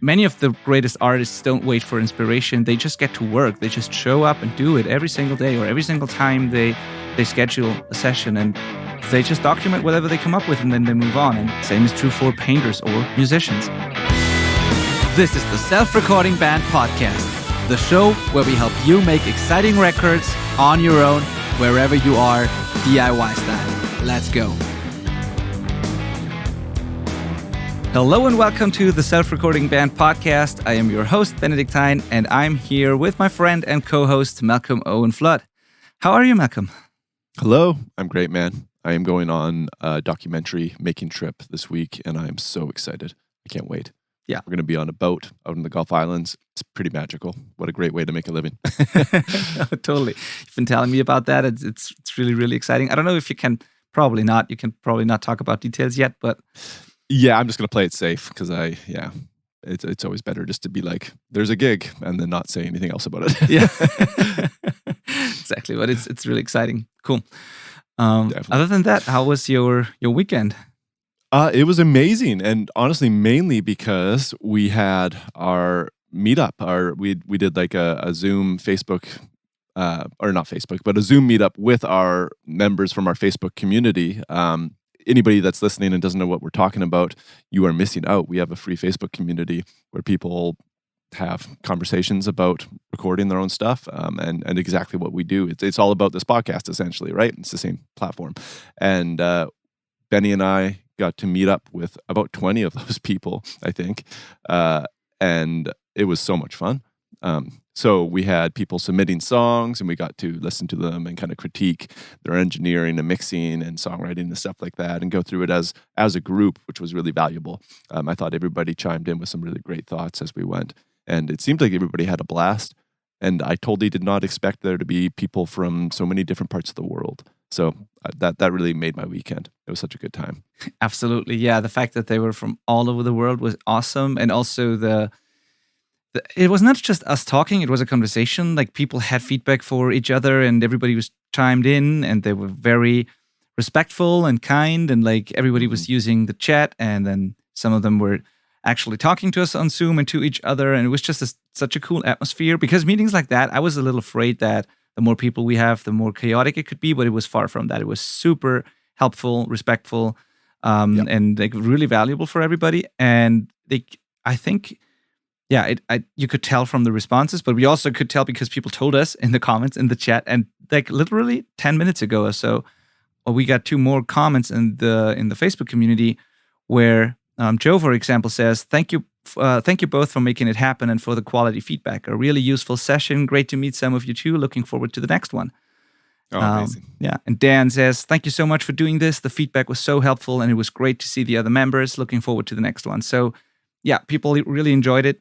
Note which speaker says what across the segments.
Speaker 1: many of the greatest artists don't wait for inspiration. They just get to work. They just show up and do it every single day or every single time they schedule a session, and they just document whatever they come up with and then they move on. And same is true for painters or musicians.
Speaker 2: This is the Self-Recording Band Podcast, the show where we help you make exciting records on your own, wherever you are, DIY style. Let's go.
Speaker 1: Hello and welcome to the Self-Recording Band Podcast. I am your host, Benedictine, and I'm here with my friend and co-host, Malcolm Owen Flood. How are you, Malcolm?
Speaker 3: Hello, I'm great, man. I am going on a documentary making trip this week, and I am so excited. I can't wait.
Speaker 1: Yeah.
Speaker 3: We're going to be on a boat out in the Gulf Islands. It's pretty magical. What a great way to make a living.
Speaker 1: Totally. You've been telling me about that. It's really, really exciting. I don't know if you can, probably not. You can probably not talk about details yet, but...
Speaker 3: Yeah, I'm just going to play it safe because it's always better just to be like, there's a gig and then not say anything else about it.
Speaker 1: Yeah, exactly. But it's really exciting. Cool. Other than that, how was your weekend?
Speaker 3: It was amazing, and honestly, mainly because we had our meetup. We did like a Zoom Facebook, or not Facebook, but a Zoom meetup with our members from our Facebook community. Anybody that's listening and doesn't know what we're talking about, you are missing out. We have a free Facebook community where people have conversations about recording their own stuff and exactly what we do. It's all about this podcast, essentially, right? It's the same platform. And Benny and I got to meet up with about 20 of those people, I think. And it was so much fun. So we had people submitting songs, and we got to listen to them and kind of critique their engineering and mixing and songwriting and stuff like that, and go through it as a group, which was really valuable. I thought everybody chimed in with some really great thoughts as we went, and it seemed like everybody had a blast. And I totally did not expect there to be people from so many different parts of the world. So that really made my weekend. It was such a good time.
Speaker 1: Absolutely, yeah. The fact that they were from all over the world was awesome, and also it was not just us talking, it was a conversation. Like, people had feedback for each other and everybody was chimed in, and they were very respectful and kind, and like everybody was using the chat, and then some of them were actually talking to us on Zoom and to each other, and it was just such a cool atmosphere. Because meetings like that, I was a little afraid that the more people we have, the more chaotic it could be, but it was far from that. It was super helpful, respectful, and like really valuable for everybody. And I think... Yeah, you could tell from the responses, but we also could tell because people told us in the comments, in the chat, and like literally 10 minutes ago or so, we got 2 more comments in the Facebook community where Joe, for example, says, thank you both for making it happen and for the quality feedback. A really useful session. Great to meet some of you too. Looking forward to the next one.
Speaker 3: Oh, amazing.
Speaker 1: Yeah, and Dan says, thank you so much for doing this. The feedback was so helpful, and it was great to see the other members. Looking forward to the next one. So yeah, people really enjoyed it.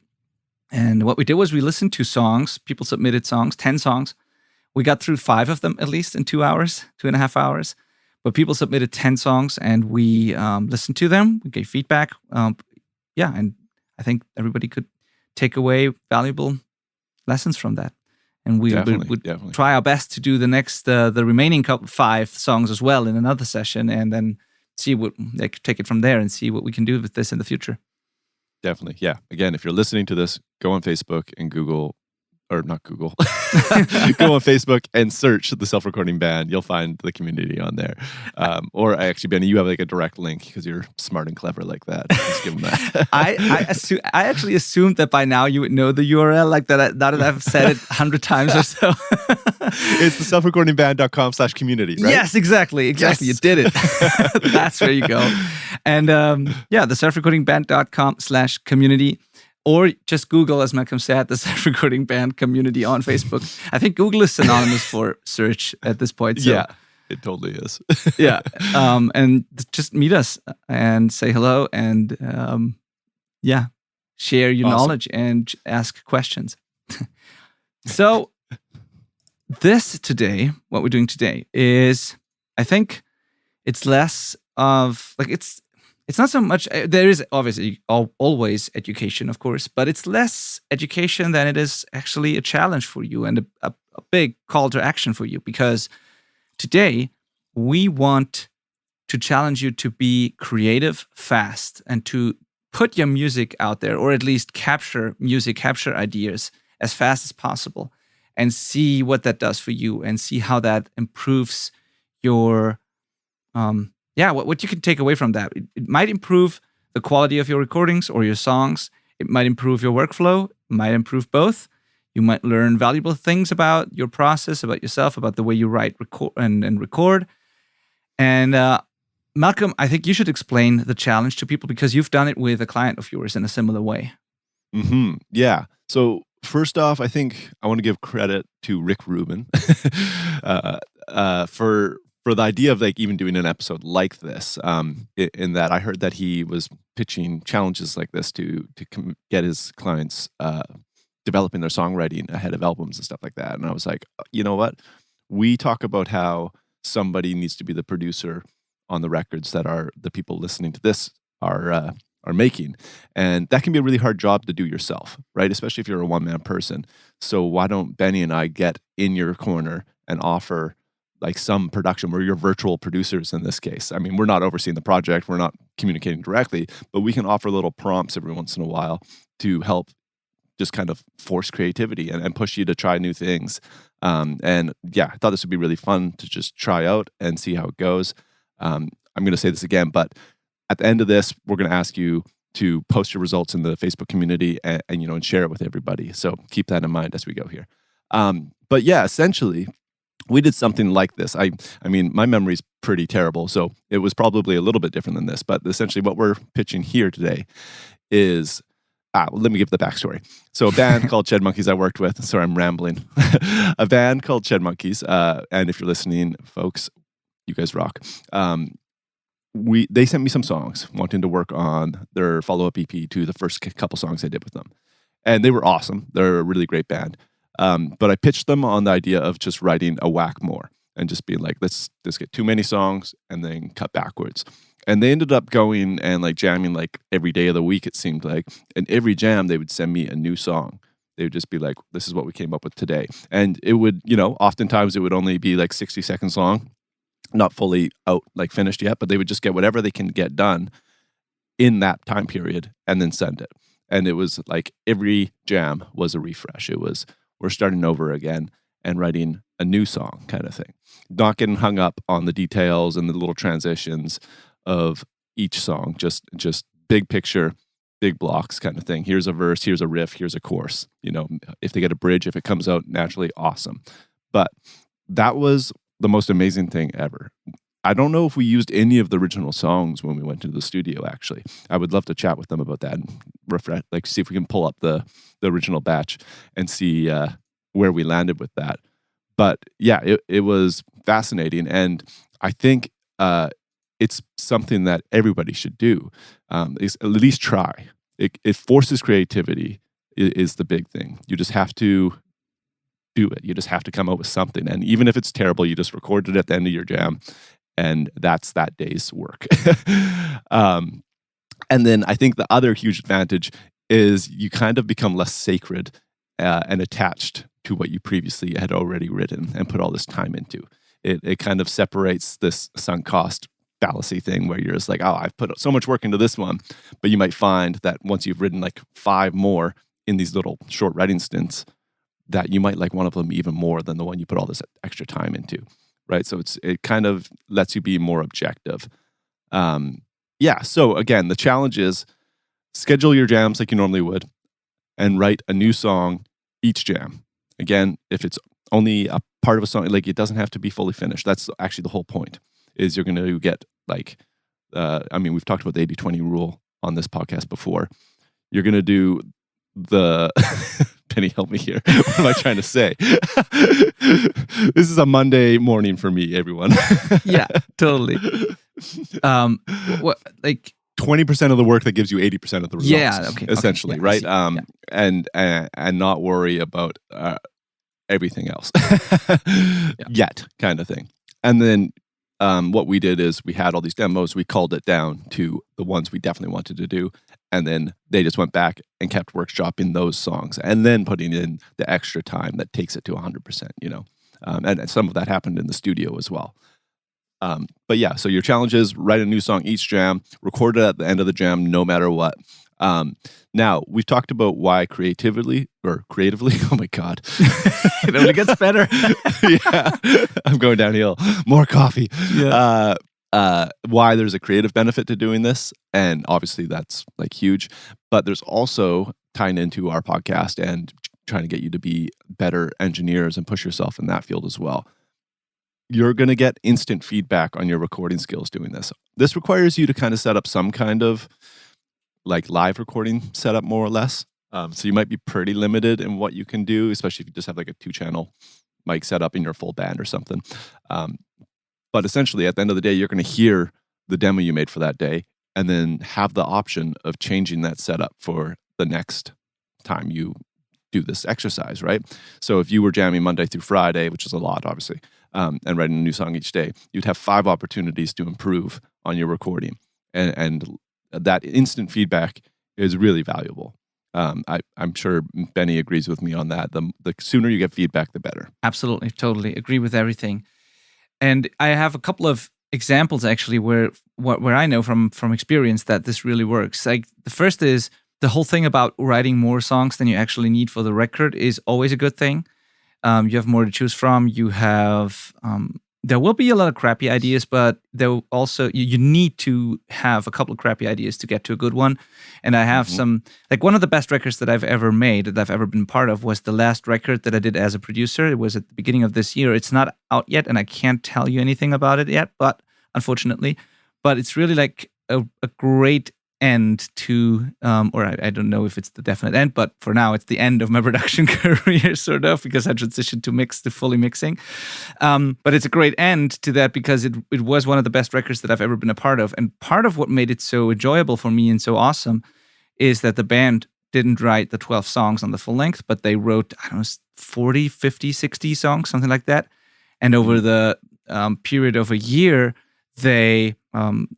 Speaker 1: And what we did was we listened to songs. People submitted songs, 10 songs. We got through 5 of them at least in 2 hours, 2.5 hours. But people submitted 10 songs, and we listened to them. We gave feedback. And I think everybody could take away valuable lessons from that. And we would try our best to do the next, the remaining 5 songs as well in another session, and then see what, like, take it from there and see what we can do with this in the future.
Speaker 3: Definitely. Yeah. Again, if you're listening to this, go on Facebook and Google, or not Google, go on Facebook and search the Self-Recording Band. You'll find the community on there. Or actually, Benny, you have like a direct link because you're smart and clever like that. Just give them that.
Speaker 1: I actually assumed that by now you would know the URL, like that. Now that I've said it 100 times or so.
Speaker 3: It's the selfrecordingband.com/community, right?
Speaker 1: Yes, exactly.
Speaker 3: Yes.
Speaker 1: You did it. That's where you go. And the selfrecordingband.com/community. Or just Google, as Malcolm said, the Self-Recording Band community on Facebook. I think Google is synonymous for search at this point. So,
Speaker 3: yeah, it totally is.
Speaker 1: Yeah. And just meet us and say hello and, share your knowledge and ask questions. So what we're doing today is, I think it's less of, like, it's not so much, there is obviously always education, of course, but it's less education than it is actually a challenge for you and a big call to action for you. Because today we want to challenge you to be creative fast and to put your music out there, or at least capture ideas as fast as possible, and see what that does for you, and see how that improves your what you can take away from that. It might improve the quality of your recordings or your songs. It might improve your workflow. It might improve both. You might learn valuable things about your process, about yourself, about the way you write, record. And Malcolm, I think you should explain the challenge to people, because you've done it with a client of yours in a similar way.
Speaker 3: Yeah. So first off, I think I want to give credit to Rick Rubin for the idea of like even doing an episode like this. In that I heard that he was pitching challenges like this to get his clients developing their songwriting ahead of albums and stuff like that. And I was like, you know what? We talk about how somebody needs to be the producer on the records that are the people listening to this are making, and that can be a really hard job to do yourself, right? Especially if you're a one-man person. So why don't Benny and I get in your corner and offer like some production? We're your virtual producers in this case. I mean, we're not overseeing the project, we're not communicating directly, but we can offer little prompts every once in a while to help just kind of force creativity and push you to try new things. And yeah, I thought this would be really fun to just try out and see how it goes. I'm going to say this again, but at the end of this, we're going to ask you to post your results in the Facebook community and share it with everybody. So keep that in mind as we go here. But yeah, essentially, we did something like this. I mean, my memory's pretty terrible, so it was probably a little bit different than this. But essentially, what we're pitching here today is let me give the backstory. So a band called Shed Monkeys I worked with. Sorry, I'm rambling. A band called Shed Monkeys. And if you're listening, folks, you guys rock. They sent me some songs wanting to work on their follow-up EP to the first couple songs I did with them. And they were awesome. They're a really great band. But I pitched them on the idea of just writing a whack more and just being like, let's just get too many songs and then cut backwards. And they ended up going and like jamming like every day of the week, it seemed like. And every jam, they would send me a new song. They would just be like, this is what we came up with today. And it would, oftentimes it would only be like 60 seconds long, not fully out, like finished yet, but they would just get whatever they can get done in that time period and then send it. And it was like every jam was a refresh. It was, we're starting over again and writing a new song kind of thing. Not getting hung up on the details and the little transitions of each song, just big picture, big blocks kind of thing. Here's a verse, here's a riff, here's a chorus. If they get a bridge, if it comes out naturally, awesome. But that was the most amazing thing ever. I don't know if we used any of the original songs when we went to the studio, actually. I would love to chat with them about that and see if we can pull up the original batch and see where we landed with that. But yeah, it was fascinating. And I think it's something that everybody should do, is at least try. It forces creativity is the big thing. You just have to do it. You just have to come up with something. And even if it's terrible, you just record it at the end of your jam. And that's that day's work. And then I think the other huge advantage is you kind of become less sacred and attached to what you previously had already written and put all this time into. It kind of separates this sunk cost fallacy thing where you're just like, oh, I've put so much work into this one. But you might find that once you've written like 5 more in these little short writing stints, that you might like one of them even more than the one you put all this extra time into. Right. So it kind of lets you be more objective. So again, the challenge is schedule your jams like you normally would and write a new song each jam. Again, if it's only a part of a song, like it doesn't have to be fully finished. That's actually the whole point, is you're going to get like, we've talked about the 80-20 rule on this podcast before. You're going to do the Penny, help me here. What am I trying to say? This is a Monday morning for me, everyone.
Speaker 1: Yeah, totally.
Speaker 3: 20% of the work that gives you 80% of the results.
Speaker 1: Yeah, okay.
Speaker 3: Essentially,
Speaker 1: okay, yeah,
Speaker 3: right? And not worry about everything else yet, kind of thing. And then what we did is we had all these demos. We called it down to the ones we definitely wanted to do. And then they just went back and kept workshopping those songs and then putting in the extra time that takes it to 100%, and some of that happened in the studio as well. But yeah, so your challenge is write a new song each jam, record it at the end of the jam, no matter what. Now, we've talked about why creatively, oh my God.
Speaker 1: It only gets better.
Speaker 3: Yeah, I'm going downhill. More coffee.
Speaker 1: Yeah.
Speaker 3: Why there's a creative benefit to doing this, and obviously that's like huge, but there's also tying into our podcast and trying to get you to be better engineers and push yourself in that field as well. You're going to get instant feedback on your recording skills doing this. This requires you to kind of set up some kind of like live recording setup, more or less. So you might be pretty limited in what you can do, especially if you just have like a 2-channel mic set up in your full band or something. But essentially, at the end of the day, you're going to hear the demo you made for that day and then have the option of changing that setup for the next time you do this exercise, right? So if you were jamming Monday through Friday, which is a lot, obviously, and writing a new song each day, you'd have 5 opportunities to improve on your recording. And that instant feedback is really valuable. I'm sure Benny agrees with me on that. The sooner you get feedback, the better.
Speaker 1: Absolutely, totally agree with everything. And I have a couple of examples actually where I know from experience that this really works. Like the first is the whole thing about writing more songs than you actually need for the record is always a good thing. You have more to choose from. You have there will be a lot of crappy ideas, but there will also you need to have a couple of crappy ideas to get to a good one. And I have some, like one of the best records that I've ever made, that I've ever been part of, was the last record that I did as a producer. It was at the beginning of this year. It's not out yet, and I can't tell you anything about it yet, but unfortunately, but it's really like a great end to, or I don't know if it's the definite end, but for now it's the end of my production career, sort of, because I transitioned to fully mixing. But it's a great end to that because it was one of the best records that I've ever been a part of. And part of what made it so enjoyable for me and so awesome is that the band didn't write the 12 songs on the full length, but they wrote, I don't know, 40, 50, 60 songs, something like that. And over the period of a year, they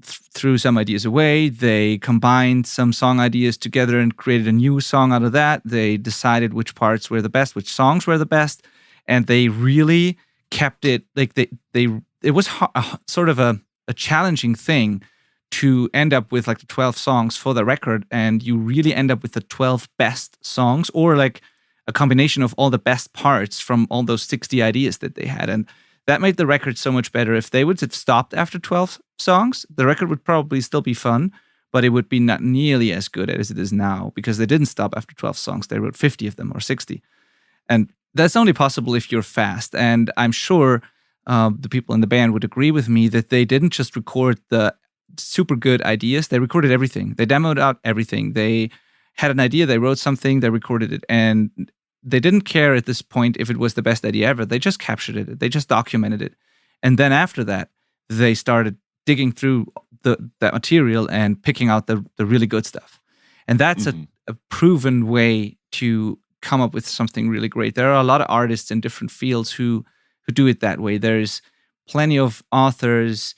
Speaker 1: threw some ideas away. They combined some song ideas together and created a new song out of that. They decided which parts were the best, which songs were the best, and they really kept it like it was sort of a challenging thing to end up with like the 12 songs for the record, and you really end up with the 12 best songs, or like a combination of all the best parts from all those 60 ideas that they had. And that made the record so much better. If they would have stopped after 12 songs, the record would probably still be fun, but it would be not nearly as good as it is now because they didn't stop after 12 songs. They wrote 50 of them or 60. And that's only possible if you're fast. And I'm sure the people in the band would agree with me that they didn't just record the super good ideas. They recorded everything. They demoed out everything. They had an idea, they wrote something, they recorded it. And they didn't care at this point if it was the best idea ever. They just captured it. They just documented it. And then after that, they started digging through that material and picking out the really good stuff. And that's a proven way to come up with something really great. There are a lot of artists in different fields who do it that way. There's plenty of authors,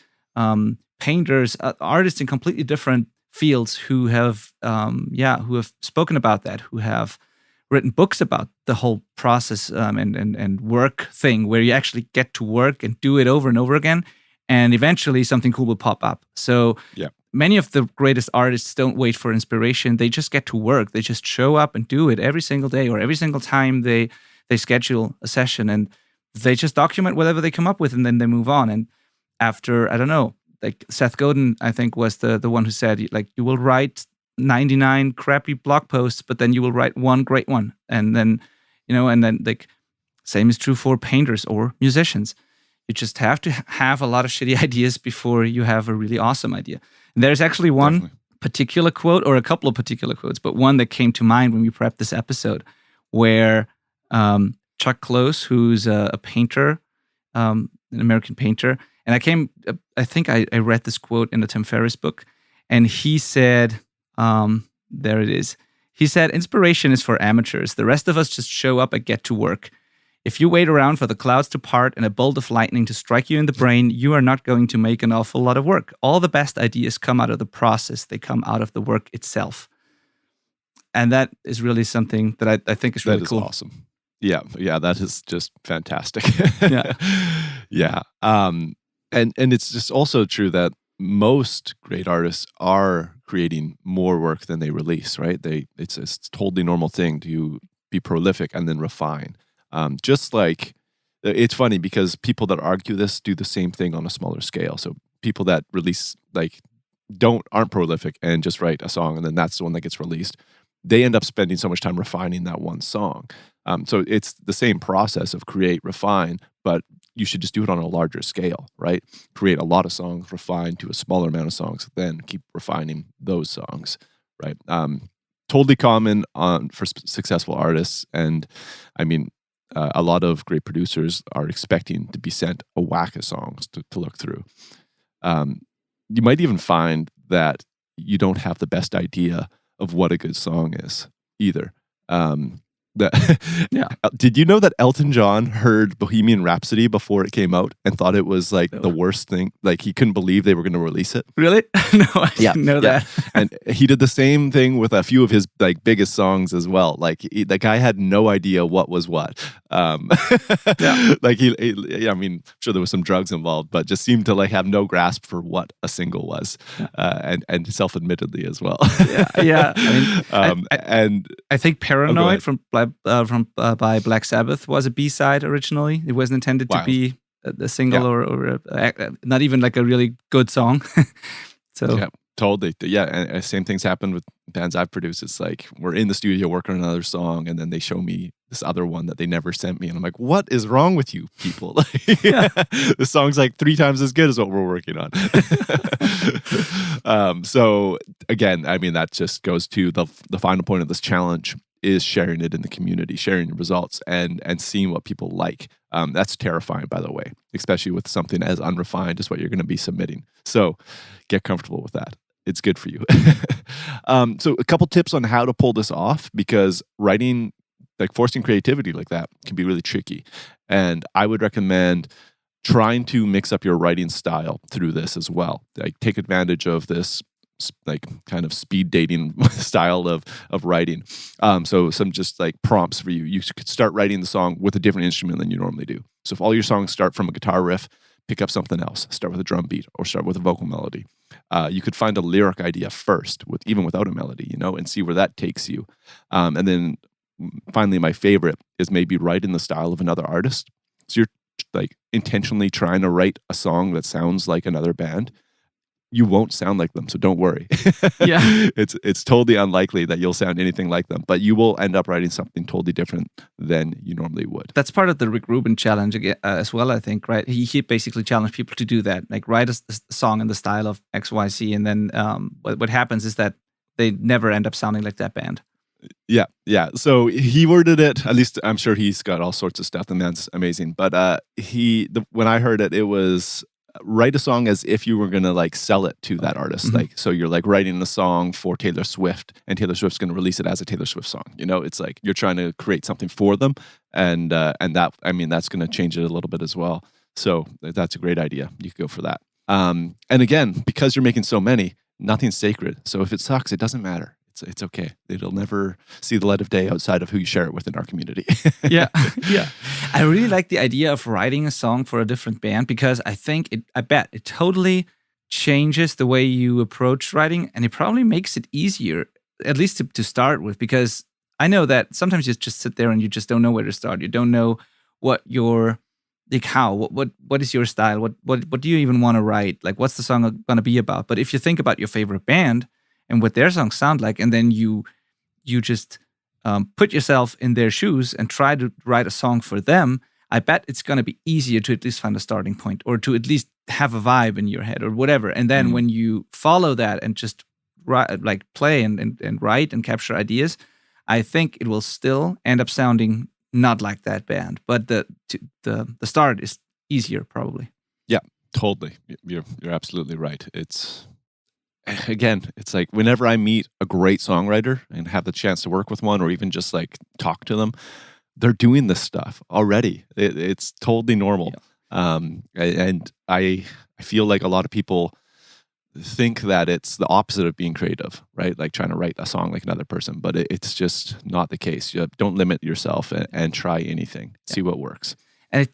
Speaker 1: painters, artists in completely different fields who have spoken about that, who have written books about the whole process and work thing, where you actually get to work and do it over and over again, and eventually something cool will pop up. So many of the greatest artists don't wait for inspiration. They just get to work. They just show up and do it every single day, or every single time they schedule a session, and they just document whatever they come up with, and then they move on. And after, I don't know, like Seth Godin, I think, was the one who said, like, you will write 99 crappy blog posts, but then you will write one great one. And then, like, same is true for painters or musicians. You just have to have a lot of shitty ideas before you have a really awesome idea. And there's actually one particular quote, or a couple of particular quotes, but one that came to mind when we prepped this episode, where Chuck Close, who's a painter, an American painter, and I think I read this quote in the Tim Ferriss book, and he said, there it is. He said, "Inspiration is for amateurs. The rest of us just show up and get to work. If you wait around for the clouds to part and a bolt of lightning to strike you in the brain, you are not going to make an awful lot of work. All the best ideas come out of the process. They come out of the work itself." And that is really something that I think is really cool.
Speaker 3: That is awesome. Yeah, that is just fantastic. Yeah. And it's just also true that most great artists are creating more work than they release, right? It's a totally normal thing to be prolific and then refine. Just like it's funny because people that argue this do the same thing on a smaller scale. So people that release like aren't prolific and just write a song and then that's the one that gets released, they end up spending so much time refining that one song. So it's the same process of create, refine, but you should just do it on a larger scale, right? Create a lot of songs, refine to a smaller amount of songs, then keep refining those songs, right? Totally common for successful artists. And I mean, a lot of great producers are expecting to be sent a whack of songs to look through. You might even find that you don't have the best idea of what a good song is either.
Speaker 1: Yeah.
Speaker 3: Did you know that Elton John heard Bohemian Rhapsody before it came out and thought it was like the worst thing? Like he couldn't believe they were going to release it.
Speaker 1: Really? No, I didn't know that.
Speaker 3: And he did the same thing with a few of his like biggest songs as well. Like the guy had no idea what was what. Like I mean, I'm sure there was some drugs involved, but just seemed to like have no grasp for what a single was, and self-admittedly as well.
Speaker 1: Yeah. I mean,
Speaker 3: and
Speaker 1: I think Paranoid by Black Sabbath was a B-side originally. It wasn't intended to be a single or not even like a really good song. So
Speaker 3: yeah, totally. Yeah, and same things happen with bands I've produced. It's like we're in the studio working on another song, and then they show me this other one that they never sent me, and I'm like, "What is wrong with you people? The song's like 3 times as good as what we're working on." So again, I mean, that just goes to the final point of this challenge is sharing it in the community, sharing your results, and seeing what people like. That's terrifying, by the way, especially with something as unrefined as what you're going to be submitting. So get comfortable with that. It's good for you. So a couple tips on how to pull this off, because writing, like forcing creativity like that can be really tricky. And I would recommend trying to mix up your writing style through this as well. Like take advantage of this like kind of speed dating style of writing. So some just like prompts for you. You could start writing the song with a different instrument than you normally do. So if all your songs start from a guitar riff, pick up something else. Start with a drum beat or start with a vocal melody. You could find a lyric idea first, even without a melody, and see where that takes you. And then finally, my favorite is maybe write in the style of another artist. So you're like intentionally trying to write a song that sounds like another band. You won't sound like them, so don't worry.
Speaker 1: Yeah.
Speaker 3: It's totally unlikely that you'll sound anything like them, but you will end up writing something totally different than you normally would.
Speaker 1: That's part of the Rick Rubin challenge as well, I think, right? He basically challenged people to do that, like write a song in the style of XYZ, and then what happens is that they never end up sounding like that band.
Speaker 3: Yeah. So he worded it, at least I'm sure he's got all sorts of stuff, and that's amazing. But when I heard it, it was write a song as if you were going to like sell it to that artist.
Speaker 1: Mm-hmm.
Speaker 3: Like, so you're like writing a song for Taylor Swift and Taylor Swift's going to release it as a Taylor Swift song. It's like you're trying to create something for them. And that, I mean, that's going to change it a little bit as well. So that's a great idea. You could go for that. And again, because you're making so many, nothing's sacred. So if it sucks, it doesn't matter. It's okay. It'll never see the light of day outside of who you share it with in our community.
Speaker 1: Yeah. I really like the idea of writing a song for a different band, because I bet it totally changes the way you approach writing, and it probably makes it easier, at least to start with, because I know that sometimes you just sit there and you just don't know where to start. You don't know what your what is your style? What do you even want to write? Like, what's the song going to be about? But if you think about your favorite band and what their songs sound like, and then you just put yourself in their shoes and try to write a song for them, I bet it's going to be easier to at least find a starting point, or to at least have a vibe in your head or whatever. And then when you follow that and just play and write and capture ideas, I think it will still end up sounding not like that band. But the start is easier probably.
Speaker 3: Yeah, totally. You're absolutely right. Again, it's like whenever I meet a great songwriter and have the chance to work with one, or even just like talk to them, they're doing this stuff already. It's totally normal. Yeah. And I feel like a lot of people think that it's the opposite of being creative, right? Like trying to write a song like another person, but it's just not the case. You don't limit yourself and try anything. See what works.
Speaker 1: And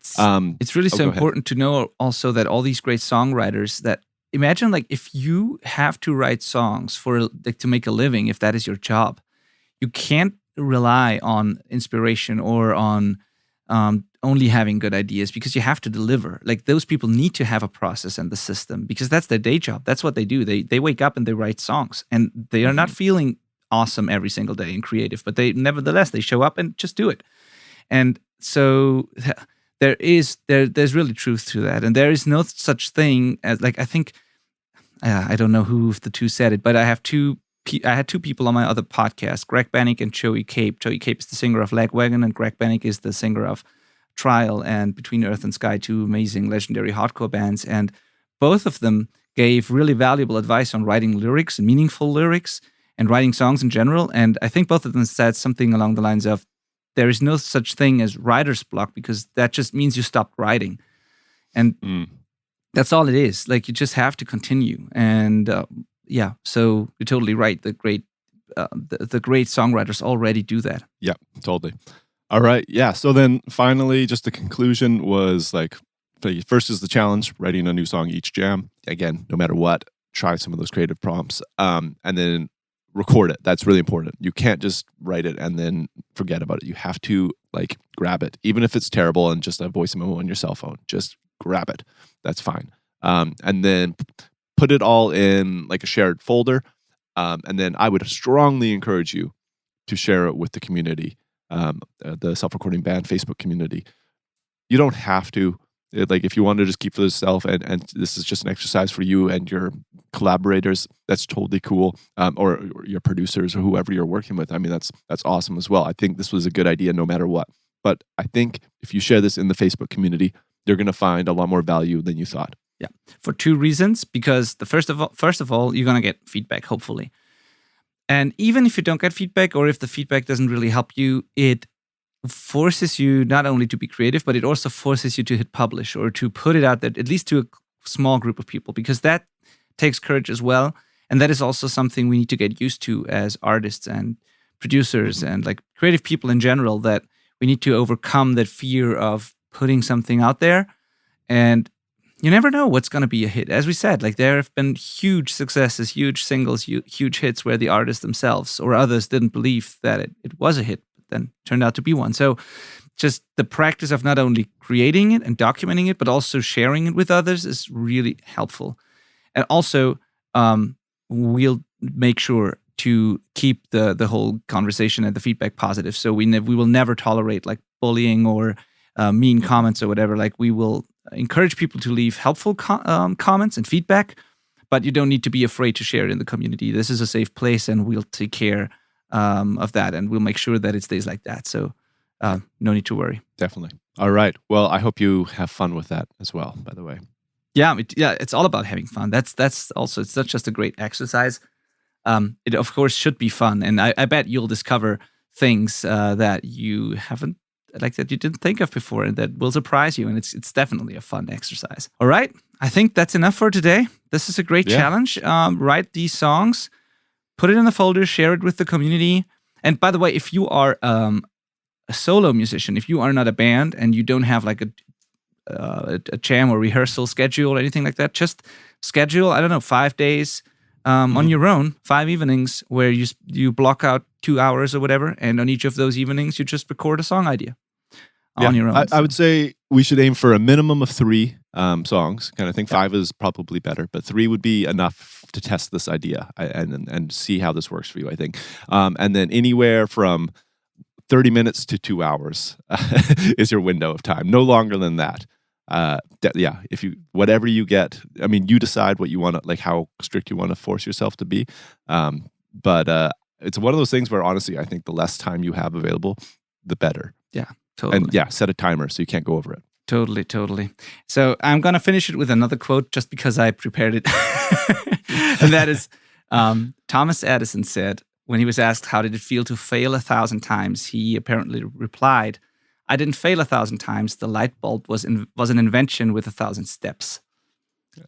Speaker 1: it's really so important to know also that all these great songwriters that imagine like if you have to write songs for like to make a living, if that is your job, you can't rely on inspiration or on only having good ideas, because you have to deliver. Like those people need to have a process and the system, because that's their day job. That's what they do. They wake up and they write songs, and they are not feeling awesome every single day and creative, but they nevertheless they show up and just do it. And so there's really truth to that, and there is no such thing as like, I think I don't know who of the two said it, but I had two people on my other podcast, Greg Bannick and Joey Cape. Joey Cape is the singer of Lagwagon, and Greg Bannick is the singer of Trial and Between Earth and Sky, two amazing legendary hardcore bands. And both of them gave really valuable advice on writing lyrics and meaningful lyrics and writing songs in general. And I think both of them said something along the lines of, there is no such thing as writer's block, because that just means you stopped writing. And that's all it is. Like, you just have to continue. And yeah, so you're totally right. The great songwriters already do that.
Speaker 3: Yeah, totally. All right. Yeah. So then finally, just the conclusion was like, first is the challenge, writing a new song each jam. Again, no matter what, try some of those creative prompts. And then record it. That's really important. You can't just write it and then forget about it. You have to like grab it, even if it's terrible and just a voice memo on your cell phone. Just grab it. That's fine. And then put it all in like a shared folder. And then I would strongly encourage you to share it with the community, the Self-Recording Band Facebook community. You don't have to. Like, if you want to just keep for yourself and this is just an exercise for you and your collaborators, that's totally cool. Or your producers or whoever you're working with. I mean, that's awesome as well. I think this was a good idea no matter what. But I think if you share this in the Facebook community, you're going to find a lot more value than you thought.
Speaker 1: Yeah, for two reasons. Because first of all, you're going to get feedback, hopefully. And even if you don't get feedback, or if the feedback doesn't really help you, it forces you not only to be creative, but it also forces you to hit publish, or to put it out there, at least to a small group of people, because that takes courage as well. And that is also something we need to get used to as artists and producers and like creative people in general, that we need to overcome that fear of putting something out there. And you never know what's going to be a hit. As we said, like, there have been huge successes, huge singles, huge hits where the artists themselves or others didn't believe that it was a hit, but then turned out to be one. So just the practice of not only creating it and documenting it, but also sharing it with others is really helpful. And also, we'll make sure to keep the whole conversation and the feedback positive. So we will never tolerate like bullying or mean comments or whatever. Like, we will encourage people to leave helpful comments and feedback, but you don't need to be afraid to share it in the community. This is a safe place, and we'll take care of that, and we'll make sure that it stays like that. So no need to worry.
Speaker 3: Definitely. All right. Well, I hope you have fun with that as well, by the way.
Speaker 1: Yeah, it's all about having fun. That's also, it's not just a great exercise. It, of course, should be fun. And I bet you'll discover things that you haven't, like, that you didn't think of before, and that will surprise you. And it's definitely a fun exercise. All right. I think that's enough for today. This is a great challenge. Write these songs, put it in the folder, share it with the community. And by the way, if you are a solo musician, if you are not a band and you don't have like a jam or rehearsal schedule or anything like that, just schedule, I don't know, 5 days on your own, 5 evenings where you block out 2 hours or whatever, and on each of those evenings you just record a song idea on your own.
Speaker 3: I would say we should aim for a minimum of 3 songs. Kind of think 5 is probably better, but 3 would be enough to test this idea and see how this works for you, I think. And then anywhere from 30 minutes to 2 hours is your window of time. No longer than that. If you, whatever you get, I mean, you decide what you want to, like, how strict you want to force yourself to be. But it's one of those things where, honestly, I think the less time you have available, the better.
Speaker 1: Yeah, totally.
Speaker 3: And set a timer so you can't go over it.
Speaker 1: Totally. So I'm going to finish it with another quote just because I prepared it. And that is, Thomas Edison said, when he was asked how did it feel to fail 1,000 times, he apparently replied, "I didn't fail 1,000 times. The light bulb was an invention with 1,000 steps."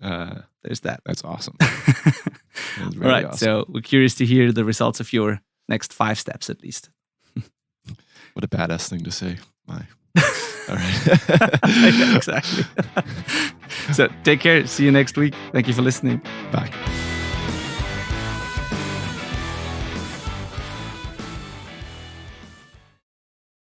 Speaker 1: There's that.
Speaker 3: That's awesome.
Speaker 1: All right. Awesome. So we're curious to hear the results of your next 5 steps, at least.
Speaker 3: What a badass thing to say. My. All right.
Speaker 1: Yeah, exactly. So take care. See you next week. Thank you for listening.
Speaker 3: Bye.